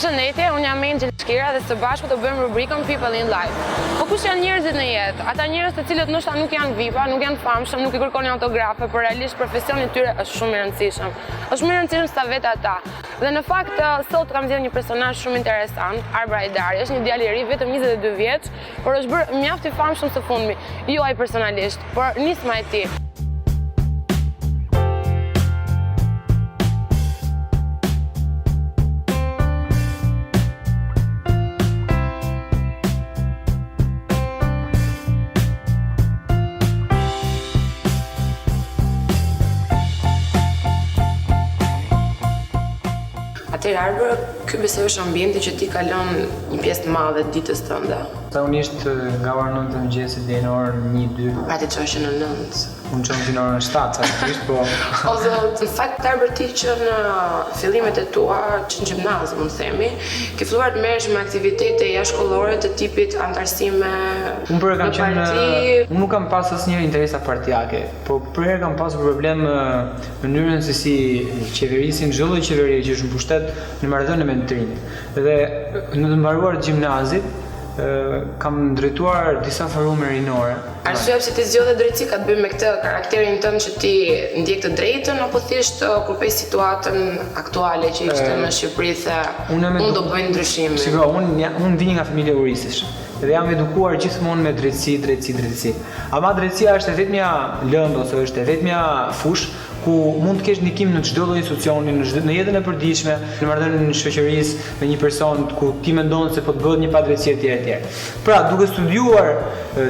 Përshëndetje, unë jam Angel Shkira dhe së bashku të bëjmë rubrikën People in Life. Po kush janë njerëzit në jetë? Ata njerëz të cilët ndoshta nuk janë vipa, nuk janë famshëm, nuk i kërkojnë autografe, por realisht profesioni i tyre është shumë i rëndësishëm. Është më i rëndësishëm sa vetë ata. Dhe në fakt sot kam zgjedhur një personazh shumë interesant, Arbra Hajdari. Është një djalë i ri, vetëm 22 vjeç, por është bërë mjaft i famshëm së fundmi. Jo ai personalisht, por nisma e tij. Atëherë, Arbër, ky besoj është ambienti që ti kalon një pjesë të madhe të ditës tënde. Zakonisht nga ora 9 të mëngjesit deri në orën 1-2. Pra ti çosh në 9. Unë çon në orën 7 saktë, po. Në fakt Arbër, ti që në fillimet e tua, që në gjimnaz, mund të themi, ke filluar të merresh me aktivitete jashtëshkollore të tipit antarësime Unë në parti. Unë nuk kam pas asnjë interesa partijake, po për kam pasur problem mënyrën se si qeverisin çdo lloj qeverie që është në pushtet në marrëdhënie me të rinjt. Dhe në të mbaruar gjimnazit kam drejtuar disa forume rinore. Arsyeja pse ti zgjodhe drejtësi ka të bëjë me këtë karakterin tënd që ti ndjek të drejtën apo thjesht kurpej situatën aktuale që ishte në Shqipëri se unë do bëj ndryshime? Shiko, unë vini nga familje urisish dhe jam edukuar gjithmonë me drejtësi. Ama drejtësia është e vetmja lëndë ose është e vetmja fush ku mund të kesh ndikim në çdo lloj institucioni, në jetën e përditshme, në marrëdhënien në shoqërisë me një person ku ti mendon se po të bëhet një padrejtësi etj. Pra, duke studiuar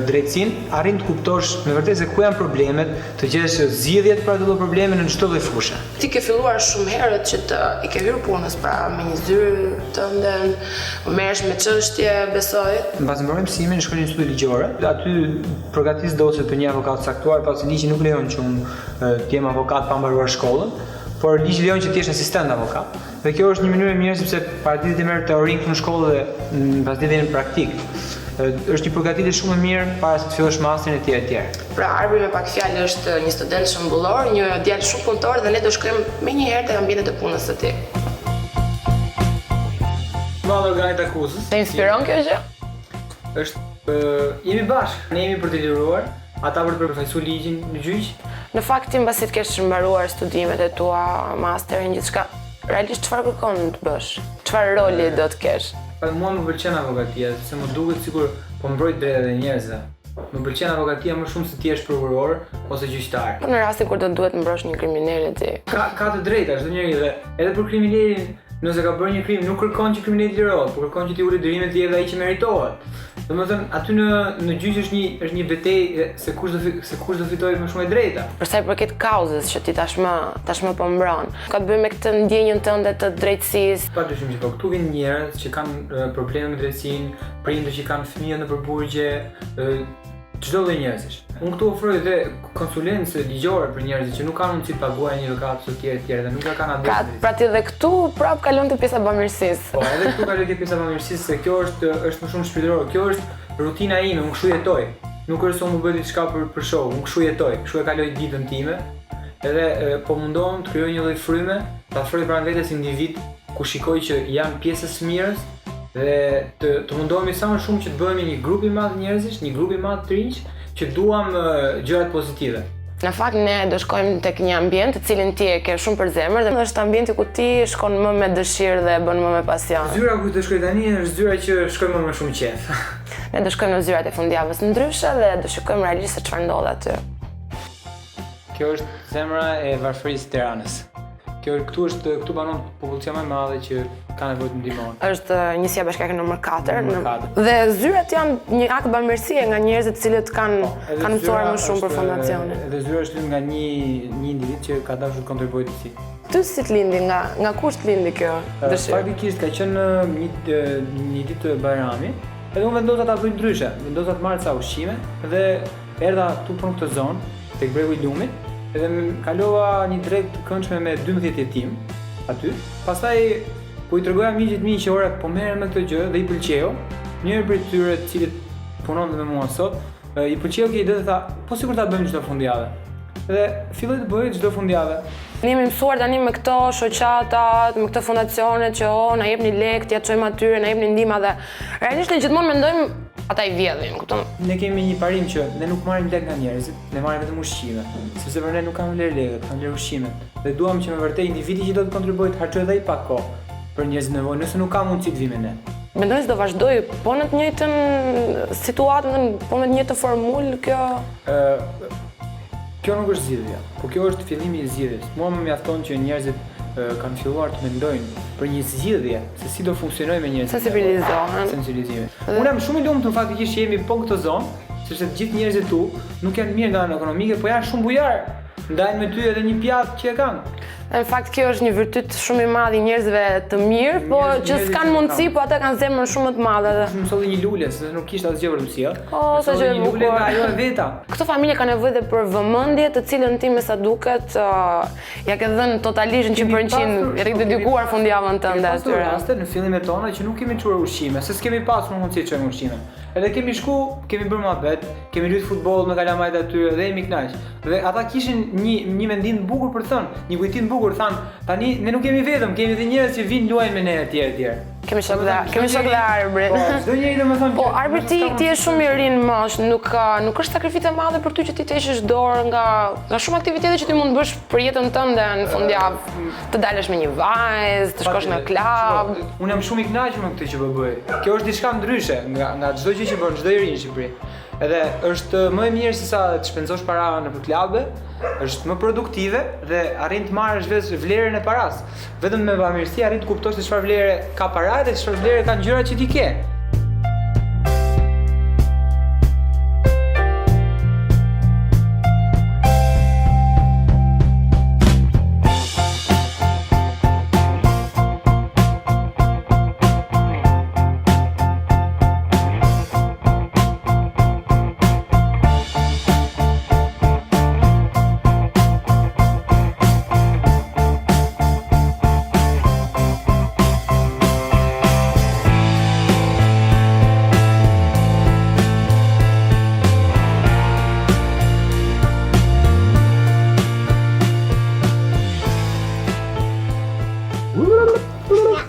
drejtësinë, arrin të kuptosh me vërtetë se ku janë problemet, të gjesh zgjidhjet për ato probleme në çdo lloj fushe. Ti ke filluar shumë herët që të i ke hyrë punës, pra me një zyrë tënde, merresh me çështje, besoj. Mbas mbaroj mësimin, shkoj në studi ligjore. Aty përgatis dosje për një avokat saktuar, pasi ligji nuk lejon që unë të jem avokat pa mbaruar shkollën, por ligji lejon që ti jesh asistent avokat. Dhe kjo është një mënyrë e mirë sepse paraditët e merr teorinë në shkollë dhe pastaj vjen në praktik. Është një përgatitje shumë e mirë para se të fillosh masterin etj. Pra, Arbri me pak fjalë është një student shembullor, një djalë shumë punëtor dhe ne do shkojmë menjëherë te ambientet e punës së tij. Madh organit akuzës. Të inspiron kjo gjë? Jemi bashkë, ne jemi për të liruar, ata për të përfaqësuar ligjin në gjyq. Në fakt ti mbasi të kesh mbaruar studimet e tua, masterin, gjithçka, realisht çfarë kërkon të bësh? Çfarë roli do të kesh? Mua më pëlqen avokatia, se më duket sikur po mbroj drejtat e njerëzve. Më pëlqen avokatia më shumë se ti je prokuror ose gjyqtar. Po në rastin kur do duhet mbrosh një kriminal ti. Ka të drejta çdo njeri dhe edhe për kriminalin, nëse ka bërë një krim, nuk kërkon që kriminali të lirohet, por kërkon që ti ulet dërimet dhe ai që meritohet. Domethënë, aty në gjyq është një betejë se kush do fitojë më shumë e drejta. Për sa i përket kauzës që ti tashmë po mbron, ka të bëjë me këtë ndjenjën tënde të drejtësisë. Padyshim që po këtu vijnë njerëz që kanë probleme me drejtësinë, prindër që kanë fëmijë në përburgje, çdo lloj njerëzish. Unë këtu ofroj edhe konsulencë ligjore për njerëzit që nuk kanë mundësi të paguajnë një avokat ose të tjerë dhe nuk kanë adresë. Pra ti edhe këtu prap kalon te pjesa e bamirësisë. Po, edhe këtu kaloj te pjesa e bamirësisë se kjo është më shumë shpirtërore. Kjo është rutina ime, unë kështu jetoj. Nuk është se unë më bëj diçka për show, unë kështu jetoj, kështu e kaloj ditën time. Edhe po mundohem të krijoj një lloj fryme, ta afroj pranë vetes individ ku shikoj që janë pjesë së mirës dhe të mundohemi sa më shumë që të bëhemi një grup i madh njerëzish, një grup i madh të rinj që duam gjërat pozitive. Në fakt ne do shkojmë tek një ambient të cilin ti e ke shumë për zemër dhe është ambienti ku ti shkon më me dëshirë dhe bën më me pasion. Zyra ku do shkoj tani është zyra që shkoj më shumë qejf. Ne do shkojmë në zyrat e fundjavës ndryshe dhe do shikojmë realisht se çfarë ndodh aty. Kjo është zemra e varfërisë së Tiranës. Këtu banon popullacion më i madh që ka nevojë të ndihmon. Është njësia bashkiake numër 4. Dhe zyrat janë një akt bamirësie nga njerëzit të cilët kanë mësuar më shumë për fondacionin. Edhe zyra është nga një individ që ka dashur të kontribuojë të si. Ty si të lindi, nga kush të lindi kjo dëshirë? Faktikisht ka qenë një ditë Bajrami, edhe unë vendosa ta bëj ndryshe, vendosa të marr ca ushqime dhe erdha këtu për këtë zonë, tek bregu i Lumit. Edhe kalova një drejt të këndshme me 12 jetim aty. Pastaj po i tregoja miqit mi që ora po merren me këtë gjë dhe i pëlqeu. Njëri prej tyre të cilët punon me mua sot, i pëlqeu kjo ide dhe tha, po sikur ta bëjmë çdo fundjavë. Dhe filloi të bëj çdo fundjavë. Ne jemi mësuar tani me këto shoqatat, me këto fondacione që na jepni lek, t'ja çojmë atyre, na jepni ndihmë dhe realisht ne gjithmonë mendojmë ata i vjedhin, kupton? Ne kemi një parim që ne nuk marrim lek nga njerëzit, ne marrim vetëm ushqime, sepse për ne nuk kanë vlerë lekët, kanë vlerë ushqimet. Dhe duam që me vërtet individi që do të kontribuojë të harxojë edhe ai pak kohë për njerëzit nevojë, nëse nuk ka mundësi të vi me ne. Mendoj se do vazhdoj po në të njëjtën situatë, po me të njëjtën formulë kjo. Kjo nuk është zgjidhja, por kjo është fillimi i zgjidhjes. Mua më mjafton që njerëzit kanë filluar të mendojnë për një zgjidhje, se si do funksionojë me njerëzit. Sensibilizohen. Sensibilizimi. Unë jam shumë i lumtur faktikisht që jemi po në këtë zonë, sepse të gjithë njerëzit tu nuk janë mirë nga ana ekonomike, por janë shumë bujar. Ndajnë me ty edhe një pjatë që e kanë. Në fakt kjo është një virtyt shumë i madh i njerëzve të mirë, po që s'kan mundësi, po ata kanë zemrën shumë më të madhe. Më solli një lule, se nuk kishte asgjë për mësia. Sa gjë e Një lule nga ajo e veta. Këtë familje ka nevojë edhe për vëmendje, të cilën ti me sa duket ja ke dhënë totalisht 100%, i dedikuar fundjavën tënde atyre. Raste në fillimet tona që nuk kemi çuar ushqime, se s'kemi pasur mundësi të çojmë ushqime. Edhe kemi shku, kemi bërë muhabet, kemi luajtur futboll me kalamajt aty dhe jemi kënaq. Dhe ata kishin një mendim të bukur për thënë, një kujtim të bukur, thanë, tani ne nuk jemi vetëm, kemi edhe njerëz që vinë luajnë me ne etj. Kemi shok dhe arbri. Po, çdo njeri domethënë. Po, arbri ti je shumë i ri në mosh, nuk është sakrificë e madhe për ty që ti të heqësh dorë nga shumë aktivitete që ti mund të bësh për jetën tënde në fundjavë. Të dalësh me një vajzë, të shkosh në klub. Unë jam shumë i kënaqur me këtë që po bëj. Kjo është diçka ndryshe nga çdo gjë që bën çdo i ri në Shqipëri. Edhe është më e mirë se sa të shpenzosh para nëpër klube, është më produktive dhe arrin të marrësh vetë vlerën e paras. Vetëm me bamirësi arrin të kuptosh se çfarë vlere ka para dhe çfarë vlere kanë gjërat që ti ke.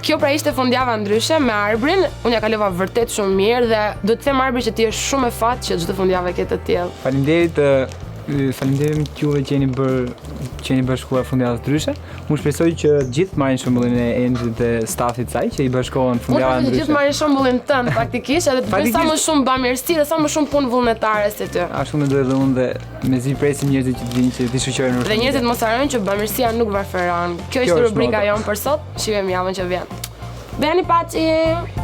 Kjo pra ishte fundjava ndryshe me Arbrin, unë ja kalova vërtet shumë mirë dhe do të them Arbri që ti je shumë e fat që çdo fundjavë ke të tillë. Faleminderit juve që jeni bashkuar fundjavës ndryshe. Unë shpresoj që gjithë marrin shembullin e Enxhit dhe stafit të saj që i bashkohen fundjava ndryshe. Unë që gjithë marrin shembullin tënd faktikisht, edhe të bëj sa më shumë bamirësi dhe sa më shumë punë vullnetare si ty. Ashtu mendoj edhe unë dhe mezi presim njerëzit që të vinë që të shoqërojnë në. Dhe njerëzit mos harrojnë që bamirësia nuk varfëron. Kjo ishte rubrika jonë për sot, shihemi javën që vjen. Beni paçi!